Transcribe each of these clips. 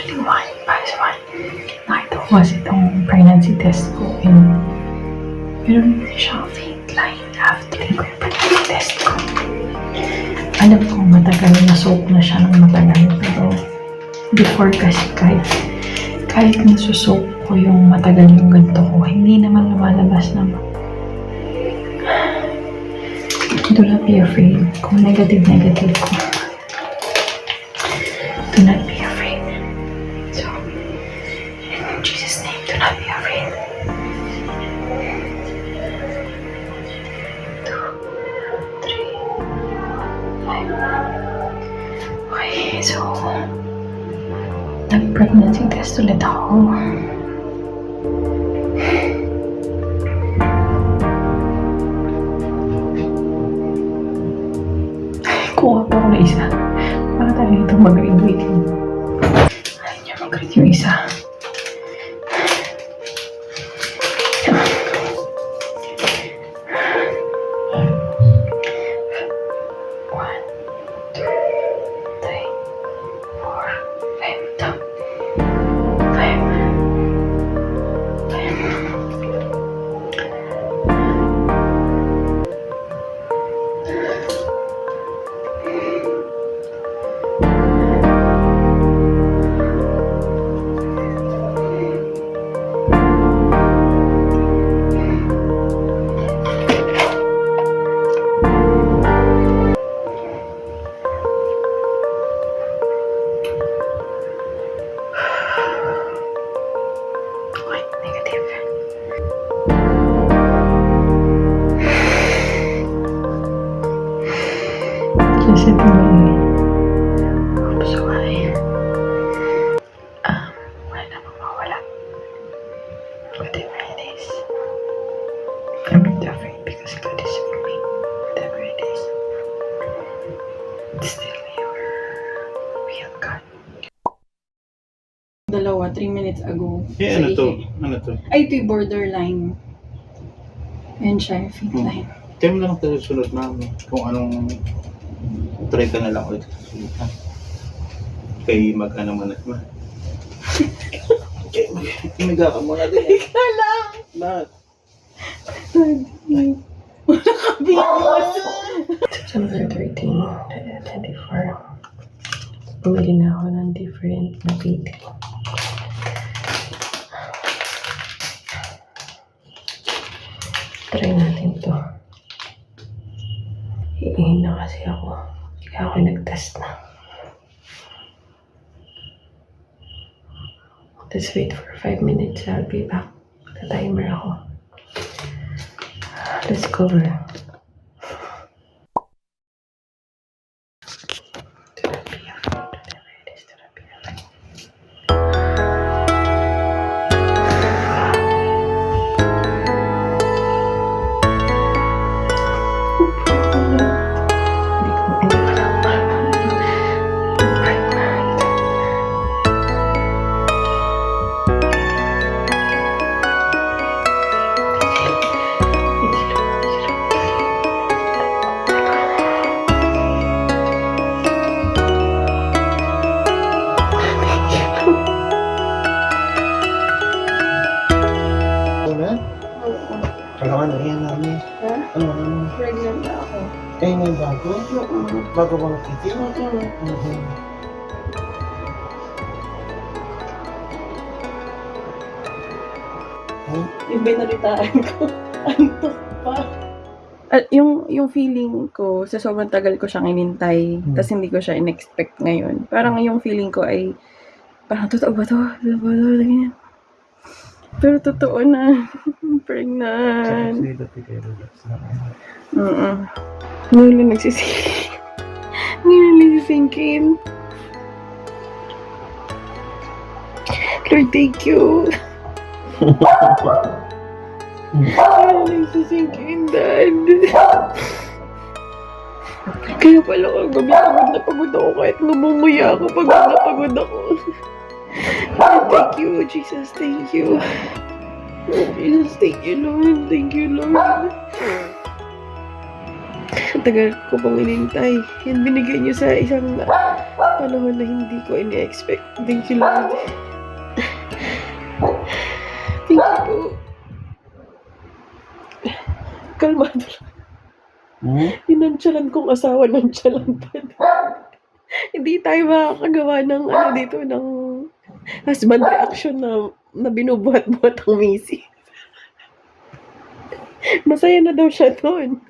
actually nakita ko kasi itong pregnancy test ko and meron na siyang faint line after ko yung pregnancy test ko. Alam ko matagal na soak na siya ng matagal, pero before kasi kahit nasusok ko yung matagal yung ganito ko, hindi naman lumalabas naman. Do not be afraid kung negative ko. Do not be afraid. So, in Jesus' name, do not be afraid. 2, 3, 5. Okay, so, nag-pregnancy test ulit ako. Kuha pa ako na isa. Para tayo ito mag-graduate yun. Ayaw niya mag-grade yung isa. One, two, three, four, five. Ito. Five. Kasi wala na mawawala. Whatever it is, I'm not afraid because God is with me. Whatever it is, it's still your real God. Dalawa, 3 minutes ago. Eh, ano to? Ano to? Ay, ito yung borderline. Ayan siya, yung fit line. Kaya mo lang ito susunod namin kung anong try ka na lang ulit sa susunod ha. Kay mag-ano mo na ma. Imiga ka muna din eh. Ika lang! Bakit? Wala ka bilis! September 13, 2024. Bumili na ako ng different na baby. Try natin to. Iihin na kasi ako. Kaya ako nag-test na. Let's wait for 5 minutes. I'll be back. Naka-timer ako. Let's cover. Kailangan na yan namin. Ha? Ano? Pregnant na ako. Kayo na yung bago? Bago ba nakiti? Yung binalitaan ko, antok pa. At yung feeling ko, sa sobrang tagal ko siyang inintay, tas hindi ko siya in-expect ngayon. Parang yung feeling ko ay, parang totoo ba to? Ganyan. Pero totoo na. Pregnant. Ngayon lang nagsisink. Ngayon lang nagsisingkin. Lord, thank you. Ngayon lang nagsisingkin, Dad. Kaya pala kung gabi pagod ako kahit lumumuya ako pagod ako. Thank you, Jesus. Thank you. Jesus, thank you, Lord. Thank you, Lord. Ang tagal ko pong inintay. Yan binigay niyo sa isang panahon na hindi ko ini-expect. Thank you, Lord. Thank you. Kalmado lang. Yung nonchalant kong asawa, nonchalant pa din. Hindi tayo makakagawa ng dito, ng husband reaction na binubuhat-buhat ang misi. Masaya na daw siya doon.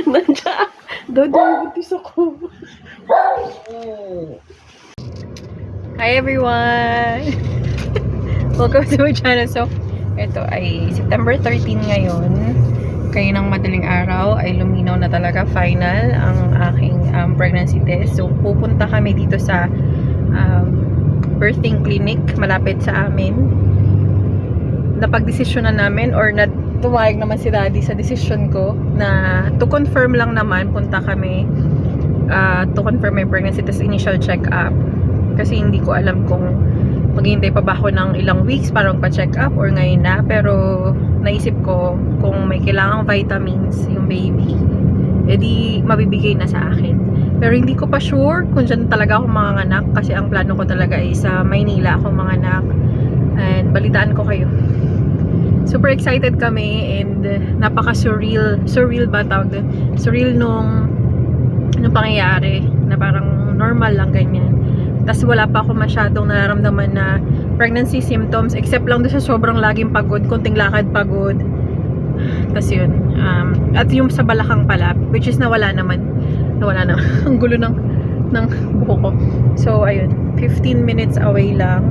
Nandiyan. Buntis ako. Hi everyone! Welcome to my channel. So, ito ay September 13 ngayon. Kayo ng madaling araw ay luminaw na talaga final ang aking pregnancy test. So, pupunta kami dito sa birthing clinic malapit sa amin. Napag-desisyonan namin or tumayag naman si Daddy sa decision ko na to confirm lang naman, punta kami to confirm my pregnancy test, initial check-up. Kasi hindi ko alam kung maghihintay pa ba ako ng ilang weeks para magpa-check up or ngayon na. Pero naisip ko kung may kailangang vitamins yung baby, edi mabibigay na sa akin. Pero hindi ko pa sure kung dyan talaga ako manganganak kasi ang plano ko talaga ay sa Maynila ako manganak. And balitaan ko kayo. Super excited kami and napaka-surreal ba tawag doon? Surreal nung pangyayari na parang normal lang ganyan. Tapos wala pa ako masyadong nararamdaman na pregnancy symptoms except lang doon sa sobrang laging pagod, konting lakad pagod. Tapos yun. At yung sa balakang pala, which is nawala naman. Ang gulo ng buhok ko. So ayun, 15 minutes away lang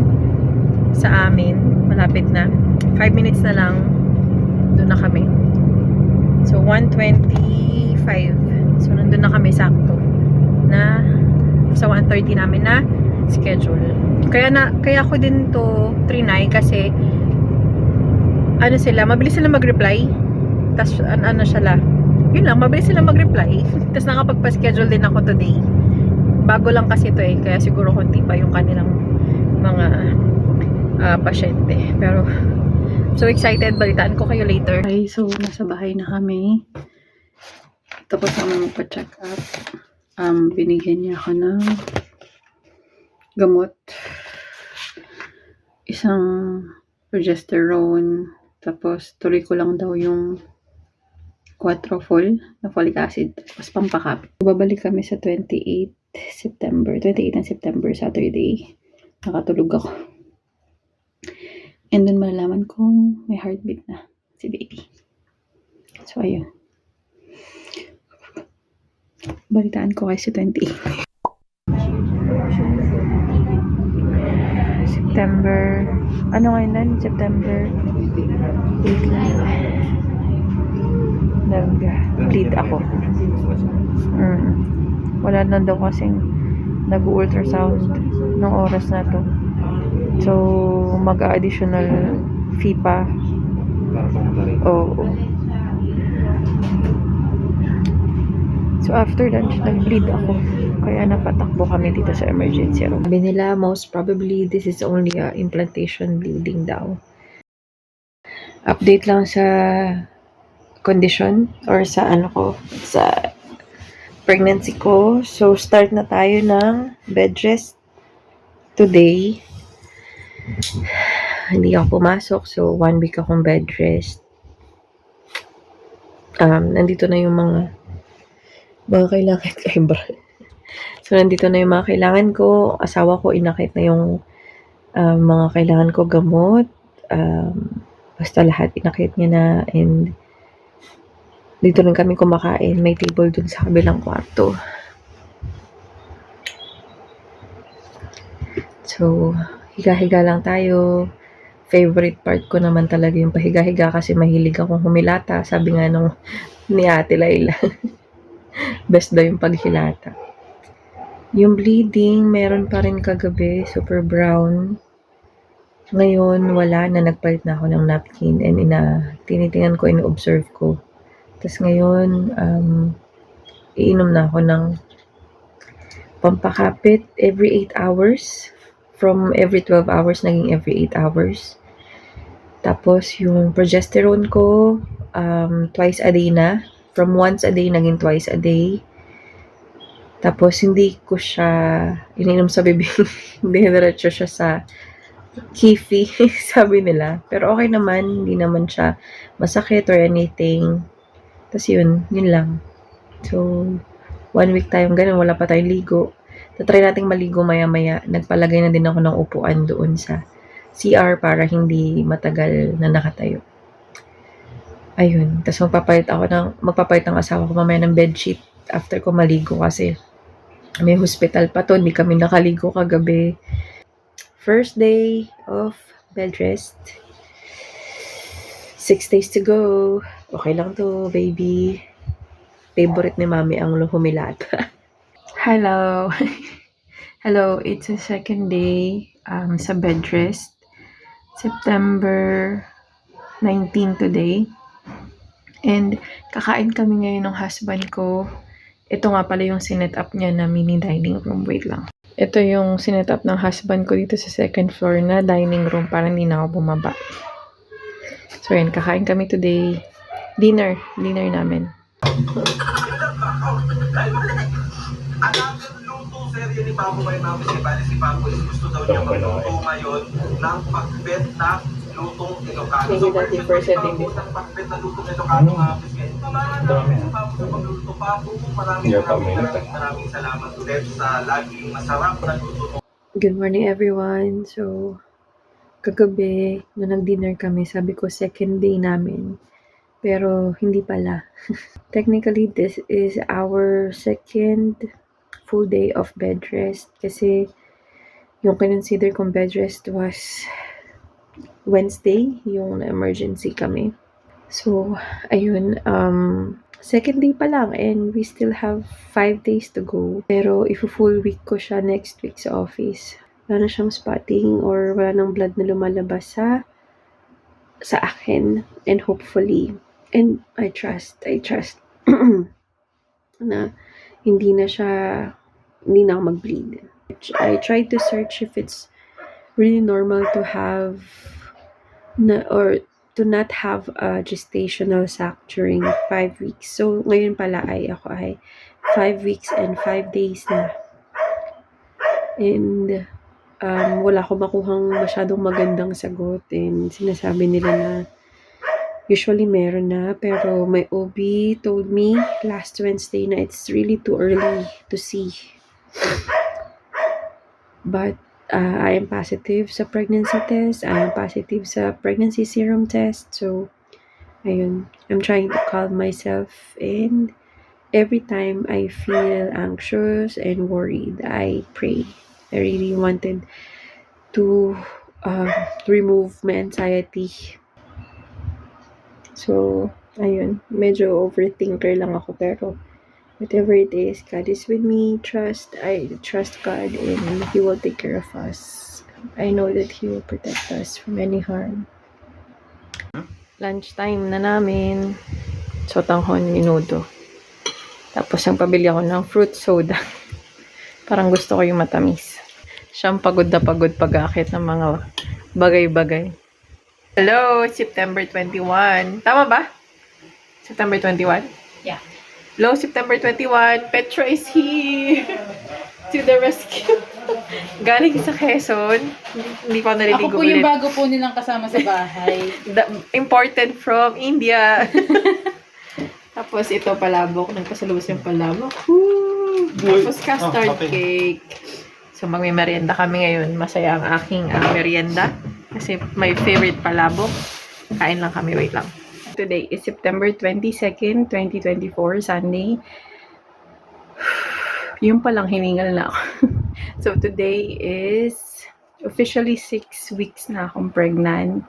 sa amin. Malapit na. 5 minutes na lang. Doon na kami. So 1:25. So nandun na kami sakto. Na sa 1:30 namin na schedule. Kaya ko din to trinay kasi mabilis sila mag-reply. Tapos yun lang, mabilis sila mag-reply. Tapos nakapagpa-schedule din ako today. Bago lang kasi ito kaya siguro konti pa yung kanilang mga pasyente. Pero so excited, balitaan ko kayo later. Okay, so nasa bahay na kami. Tapos kami magpa-check up. Binigyan niya ako ng gamot. Isang progesterone. Tapos tuloy ko lang daw yung Quattrofol na folic acid. Tapos pampakap. Babalik kami sa 28 ng September, Saturday. Nakatulog ako. And then malalaman kung may heartbeat na si baby. So ayun. Balitaan ko kayo sa 28. September. Ano ngayon na? September 18. Nag-bleed ako. Wala na daw kasing nag-ultrasound ng oras na to. So, mag-additional fee pa. Oo. So, after lunch, nag-bleed ako. Kaya napatakbo kami dito sa emergency room. Sabi nila, most probably, this is only a implantation bleeding daw. Update lang sa condition or sa sa pregnancy ko. So, start na tayo ng bed rest today. Hindi ako pumasok. So, 1 week akong bed rest. Nandito na yung mga kailangan kay Brad. So, nandito na yung mga kailangan ko. Asawa ko, inakit na yung mga kailangan ko gamot. Basta lahat, inakit niya na. And dito rin kami kumakain. May table dun sa kabilang kwarto. So, higa-higa lang tayo. Favorite part ko naman talaga yung pahiga-higa kasi mahilig akong humilata. Sabi nga nung ni Ate Laila. Best daw yung paghilata. Yung bleeding, meron pa rin kagabi. Super brown. Ngayon, wala na. Nagpalit na ako ng napkin. And tinitingnan ko, ino-observe ko. Tapos ngayon, iinom na ako ng pampakapit every 8 hours. From every 12 hours, naging every 8 hours. Tapos, yung progesterone ko, twice a day na. From once a day, naging twice a day. Tapos, hindi ko siya ininom sa bibig. Dinidiretso siya sa kifi, sabi nila. Pero okay naman, hindi naman siya masakit or anything. Tapos yun lang. So, 1 week tayong ganun, wala pa tayong ligo. Tatry nating maligo maya-maya. Nagpalagay na din ako ng upuan doon sa CR para hindi matagal na nakatayo. Ayun. Tapos magpapalit ang asawa ko mamaya ng bedsheet after ko maligo kasi may hospital pa to. Hindi kami nakaligo kagabi. First day of bed rest. 6 days to go. Okay lang to, baby. Favorite ni mami ang humilata. Hello. Hello, it's a second day sa bed rest. September 19 today. And kakain kami ngayon ng husband ko. Ito nga pala yung sinet up niya na mini dining room. Wait lang. Ito yung sinet up ng husband ko dito sa second floor na dining room para hindi na ako bumaba. So yan, kakain kami today. Dinner namin. Luto serye ni Papo ngayon namin si Papo is gusto daw niya magluto ngayon ng pakbet na lutong Ilocano. Thank you, Daddy, for setting this. Ng pakbet na lutong Ilocano nga ngayon. Tumahan namin si Papo sa pagluto. Papo, maraming salamat ulit sa laging masarap na luto mo. Good morning, everyone. So, kagabi, nung nag-dinner kami, sabi ko second day namin. Pero, hindi pala. Technically, this is our second full day of bed rest. Kasi, yung kinonsider kong bed rest was Wednesday, yung emergency kami. So, ayun, second day pa lang and we still have 5 days to go. Pero, full week ko siya next week sa office. Wala na siyang spotting or wala nang blood na lumalabas sa akin. And hopefully, and I trust na hindi na ako mag-bleed. I tried to search if it's really normal to have or to not have a gestational sac during 5 weeks. So, ngayon pala ako ay 5 weeks and 5 days na. And, wala ko makuhang masyadong magandang sagot. And, sinasabi nila na usually meron na. Pero, my OB told me last Wednesday na it's really too early to see. But, I am positive sa pregnancy test. I am positive sa pregnancy serum test. So, ayun. I'm trying to calm myself. And every time I feel anxious and worried, I pray. I really wanted to remove my anxiety. So, ayun. Medyo overthinker lang ako. Pero, whatever it is, God is with me. I trust God and He will take care of us. I know that He will protect us from any harm. Lunchtime na namin. Sotanghon minuto. Tapos ang pabili ako ng fruit soda. Parang gusto ko yung matamis. Siyang pagod na pagod pag-akit ng mga bagay-bagay. Hello, September 21. Tama ba? September 21? Yeah. Hello, September 21. Petra is here to the rescue. Galing sa Quezon. Hindi pa naliligo Ako po yung bago po nilang kasama sa bahay. Imported from India. Tapos ito palabok. Nagpasalubos yung palabok. Woo! Tapos custard cake. So magme-merienda kami ngayon. Masaya ang aking merienda. Kasi my favorite palabok. Kain lang kami. Wait lang. Today is September 22nd, 2024, Sunday. Yung palang hiningal na ako. So, today is officially 6 weeks na akong pregnant.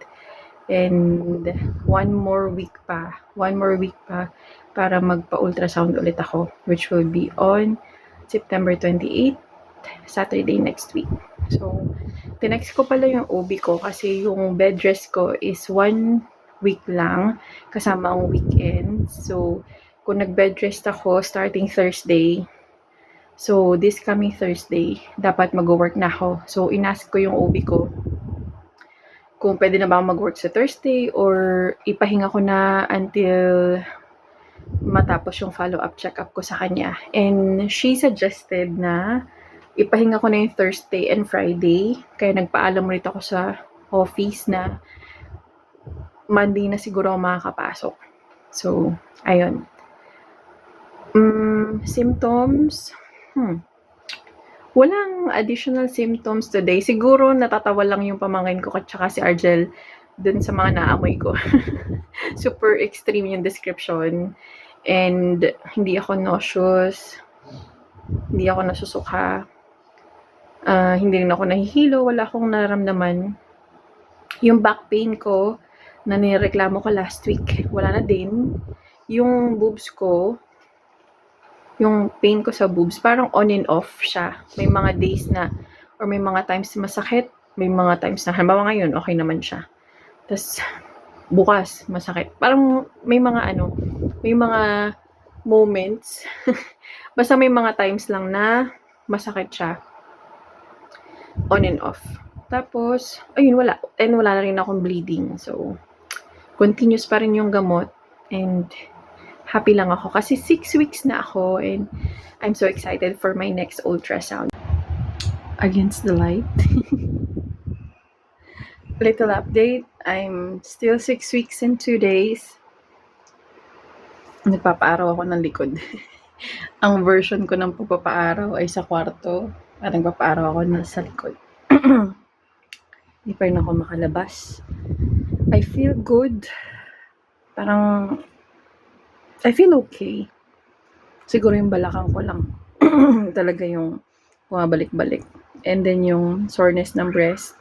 And one more week pa para magpa-ultrasound ulit ako, which will be on September 28, Saturday next week. So, tinext ko pala yung OB ko kasi yung bed rest ko is 1 week lang, kasama ang weekend. So, kung nag-bed rest ako starting Thursday, so this coming Thursday, dapat mag-work na ako. So, inask ko yung OB ko kung pwede na ba mag-work sa Thursday or ipahinga ko na until matapos yung follow-up check-up ko sa kanya. And she suggested na ipahinga ko na yung Thursday and Friday. Kaya nagpaalam ulit ako sa office na Monday na siguro ako makakapasok. So, ayun. Symptoms? Walang additional symptoms today. Siguro natatawa lang yung pamangkin ko at saka si Argel dun sa mga naamoy ko. Super extreme yung description. And hindi ako nauseous. Hindi ako nasusuka. Hindi rin ako nahihilo. Wala akong nararamdaman. Yung back pain ko na nireklamo ko last week, wala na din. Yung boobs ko, yung pain ko sa boobs, parang on and off siya. May mga days na, or may mga times na masakit, may mga times na, halimbawa ngayon, okay naman siya. Tapos, bukas, masakit. Parang may mga may mga moments, basta may mga times lang na masakit siya. On and off. Tapos, ayun, wala. And wala na rin akong bleeding. So, continuous pa rin yung gamot. And, happy lang ako. Kasi 6 weeks na ako. And, I'm so excited for my next ultrasound. Against the light. Little update. I'm still 6 weeks and 2 days. Nagpapaaraw ako ng likod. Ang version ko ng pagpapaaraw ay sa kwarto. At nagpapaaraw ako sa likod. Hindi pa rin ako makalabas. I feel good. Parang, I feel okay. Siguro yung balakang ko lang. Talaga yung bumabalik-balik. And then yung soreness ng breast,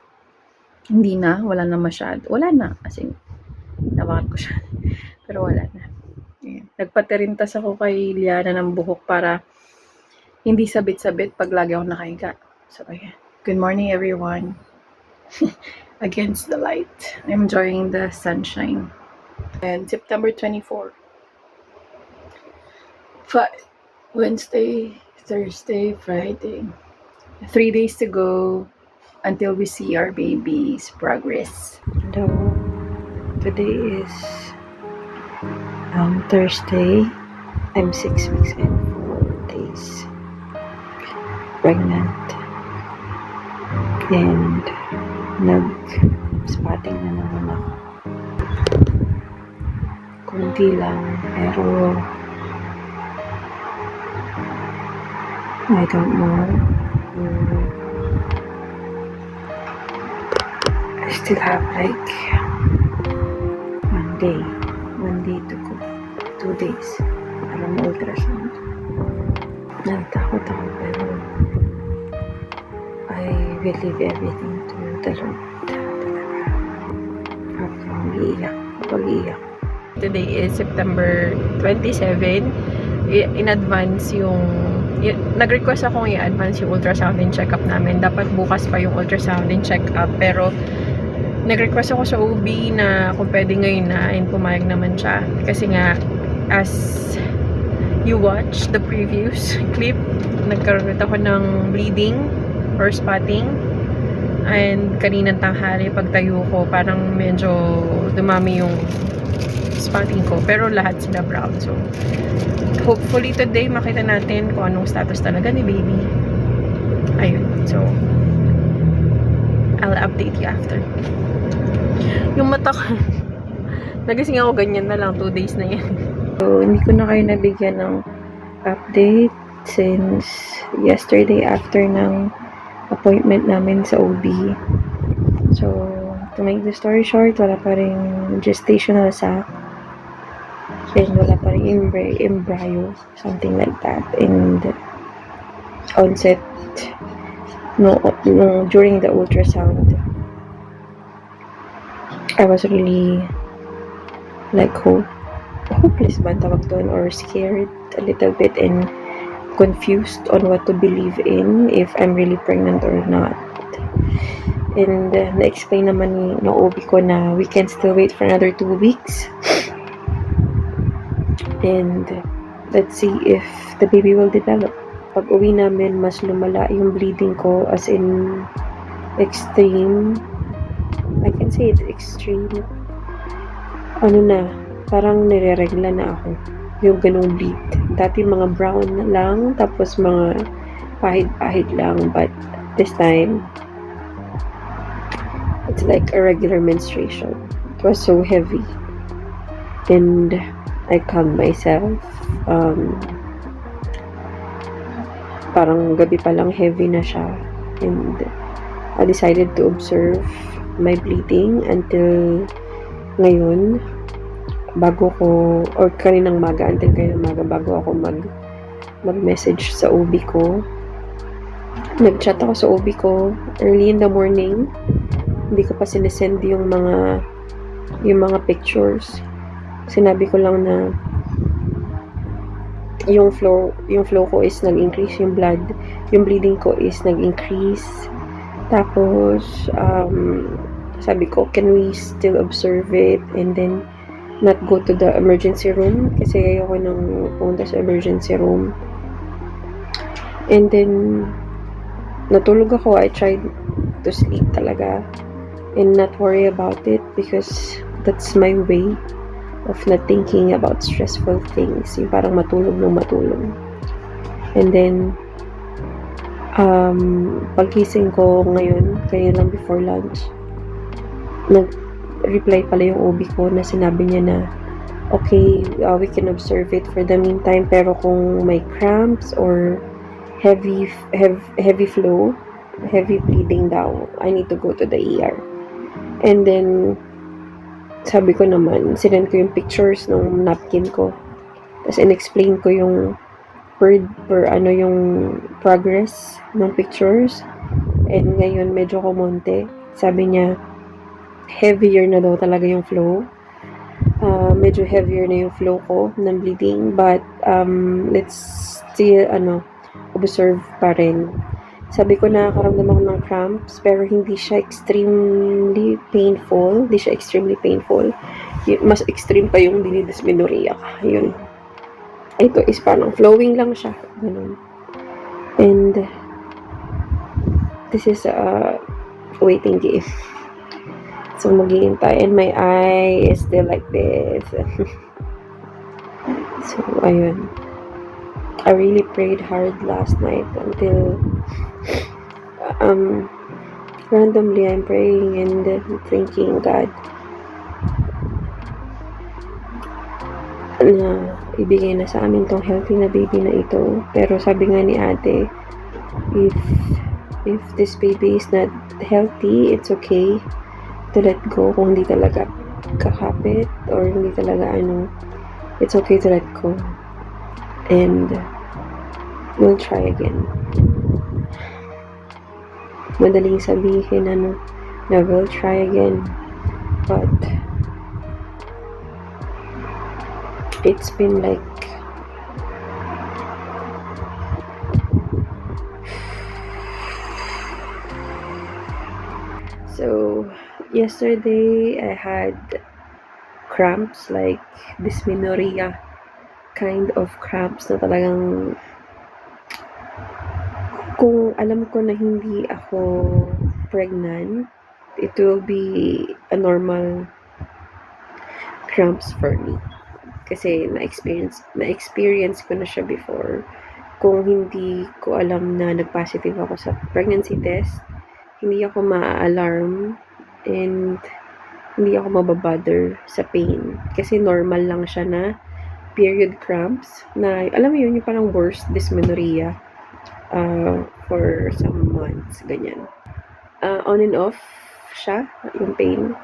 hindi na. Wala na masyado. Wala na. As in, nawakan ko siya. Pero wala na. Ayan. Nagpatirintas ako kay Liana ng buhok para hindi sabit-sabit pag lagi ako nakahiga. So, ayan. Good morning, everyone. Against the light. I'm enjoying the sunshine. And September 24. Wednesday, Thursday, Friday. 3 days to go until we see our baby's progress. Hello. Today is Thursday. I'm 6 weeks and 4 days pregnant. And nag-spotting na naman ako. Kunti lang, pero I don't know. I still have like 1 day to go. 2 days para ma-ultrasound. Nagtakot ako pero I will leave everything to the Lord. Kapag iiyak. Today is September 27. In advance nag-request akong i-advance yung ultrasound and check-up namin. Dapat bukas pa yung ultrasound and check-up. Pero, nag-request ako sa OB na kung pwede ngayon na and pumayag naman siya. Kasi nga, as you watch the previous clip, nagkaroon ako ng bleeding or spotting. And kaninang tanghali, pagtayo ko, parang medyo dumami yung spotting ko. Pero lahat sila brown. So, hopefully today makita natin kung anong status talaga ni baby. Ayun. So, I'll update you after. Yung mata ko, nagising ako ganyan na lang. 2 days na yan. So, hindi ko na kayo nabigyan ng update since yesterday after ng appointment namin sa OB. So, to make the story short, wala pa rin gestational sac. And wala pa rin embryo, something like that. And onset, no, during the ultrasound, I was really like hopeless ba ang tawag doon, or scared a little bit and confused on what to believe in, if I'm really pregnant or not. And na-explain naman ng OB ko na we can still wait for another 2 weeks. And let's see if the baby will develop. Pag uwi namin, mas lumala yung bleeding ko, as in extreme. I can say it's extreme. Ano na, parang nire-regla na ako. yung ganung bleed. Dati mga brown na lang, tapos mga pahid-pahid lang, but this time, it's like a regular menstruation. It was so heavy. And I calmed myself. Parang gabi pa lang heavy na siya. And I decided to observe my bleeding until ngayon, bago ko, or kaninang maga, bago ako mag-message sa OB ko. Nag-chat ako sa OB ko early in the morning. Hindi ko pa sinesend yung mga pictures. Sinabi ko lang na yung flow ko is nag-increase, yung bleeding ko is nag-increase. Tapos sabi ko, can we still observe it and then not go to the emergency room, kasi ayoko nang pumunta sa emergency room. And then natulog ako. I tried to sleep talaga and not worry about it, because that's my way of not thinking about stressful things. Yung parang matulog. And then pagkising ko ngayon, kanina lang before lunch, nag-reply pala yung OB ko na sinabi niya na okay, we can observe it for the meantime, pero kung may cramps or heavy flow, heavy bleeding daw, I need to go to the ER. And then sabi ko naman, sinend ko yung pictures ng napkin ko, tapos in-explain ko yung yung progress ng pictures. And ngayon medyo kumonte. Sabi niya heavier na daw talaga yung flow. Medyo heavier na yung flow ko ng bleeding, but let's still observe pa rin. Sabi ko, nakakaramdam ako ng cramps, pero hindi siya extremely painful. Mas extreme pa yung dinidysmenorrhea ka. Yun. Ito is parang flowing lang siya. Ganun. And this is a waiting game. So, maghihintay. And my eye is still like this. So, ayun. I really prayed hard last night until randomly I'm praying and thinking, God, na ibigay na sa amin tong healthy na baby na ito. Pero sabi nga ni ate, if this baby is not healthy, it's okay to let go. Kung hindi talaga kakapit or hindi talaga it's okay to let go. And we'll try again. Madaling sabihin na we'll try again, but it's been like so yesterday I had cramps, like dysmenorrhea kind of cramps na talagang kung alam ko na hindi ako pregnant, it will be a normal cramps for me. Kasi na-experience ko na siya before. Kung hindi ko alam na nag-positive ako sa pregnancy test, hindi ako ma-alarm and hindi ako mababother sa pain. Kasi normal lang siya na period cramps na, alam mo yun, yung parang worst dysmenorrhea for some months, ganyan. On and off siya, yung pain.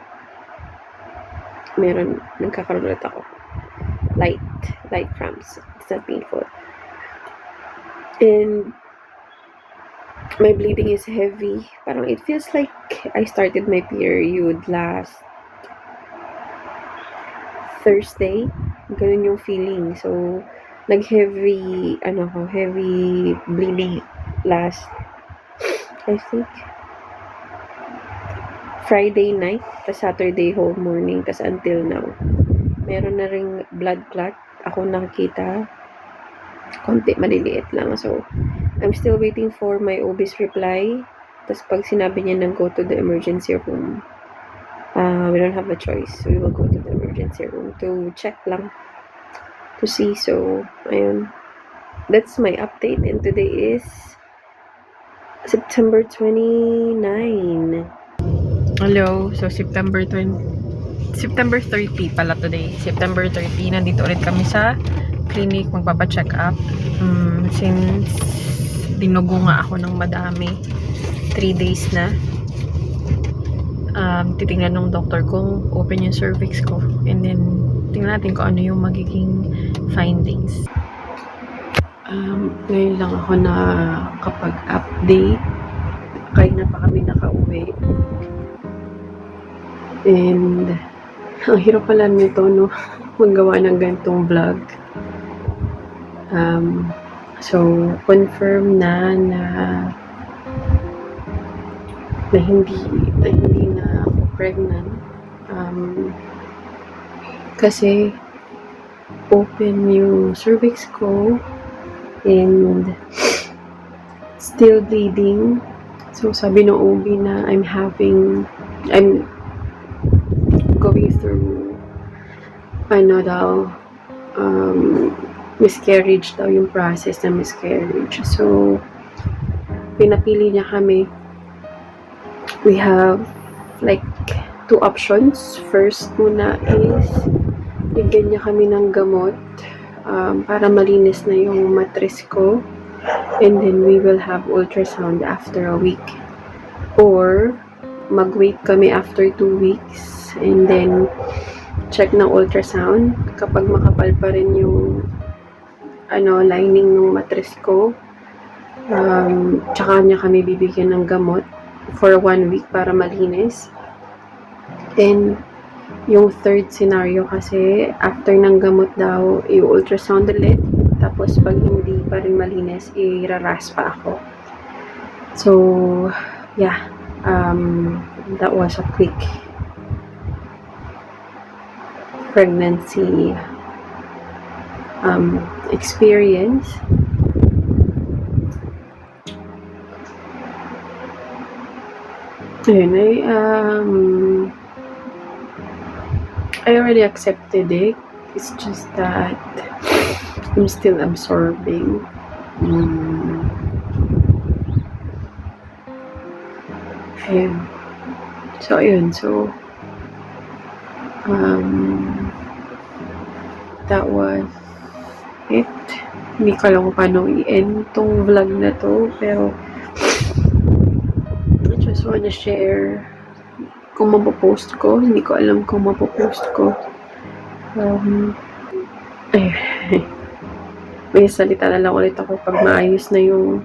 Nagkakaroon ulit ako. Light cramps. It's not painful. And my bleeding is heavy. Parang it feels like I started my period last Thursday. Ganun yung feeling. So, heavy bleeding last, I think, Friday night, tas Saturday whole morning, tas until now. Meron na ring blood clot. Ako nakikita. Konti, maliliit lang. So, I'm still waiting for my OB's reply. Tas pag sinabi niya nang go to the emergency room, we don't have a choice. We will go to the emergency room to check lang to see. So, ayun. That's my update, and today is September 29. Hello. So, September 30 pala today. September 30, nandito ulit kami sa clinic, magpapacheck up. Since dinugo nga ako ng madami, 3 days na. Titingnan ng doctor kung open yung cervix ko. And then, tingnan natin kung ano yung magiging findings. Ngayon lang ako na kapag-update. Kaya na pa kami nakauwi. And, ang hirap pala nito, no? Magawa ng ganitong vlog. So, confirm na hindi na ako pregnant. Kasi, open yung cervix ko and still bleeding. So, sabi ng OB na I'm going through miscarriage daw yung process na miscarriage. So, pinapili niya kami. We have like 2 options. First muna is bigyan niya kami ng gamot para malinis na yung mattress ko, and then we will have ultrasound after a week, or mag-wait kami after 2 weeks and then check ng ultrasound. Kapag makapal pa rin yung lining ng mattress ko, tsaka niya kami bibigyan ng gamot for 1 week para malinis. And yung third scenario kasi, after ng gamot daw, i-ultrasound ulit. Tapos, pag hindi pa rin malinis, i-raspa ako. So, yeah. That was a quick pregnancy experience. Ayun, I already accepted it. It's just that I'm still absorbing. Ayun. So, ayun. So, that was it. Hindi ko alam kung paano i-end tong vlog na to, pero I just wanna share kung mapopost ko. Hindi ko alam kung mapopost ko. May salita na lang ulit ako pag maayos na yung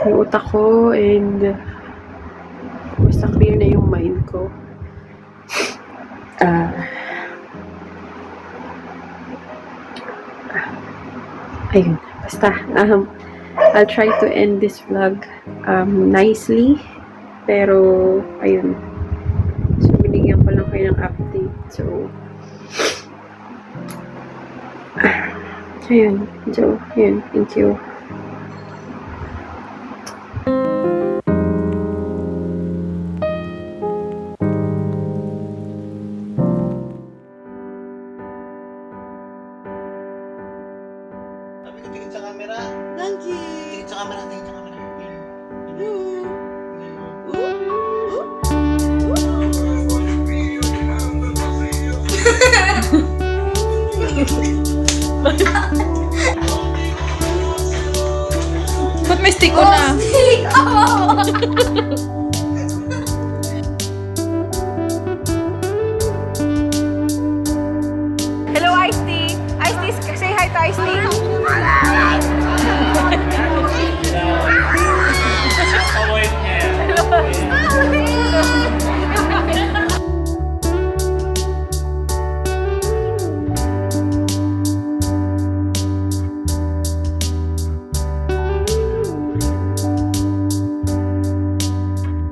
utak ko and basta clear na yung mind ko. Ayun. Basta, I'll try to end this vlog nicely. Pero, ayun. So, binigyan ko lang kayo ng update. So, ayun. So, ayun. Thank you. Sabi ko, tingin sa camera. Thank you. Tingin sa camera, tingin sa camera. Ba't may stick ko na? Hello, Ice Tea. Ice Tea, say hi to Ice Tea.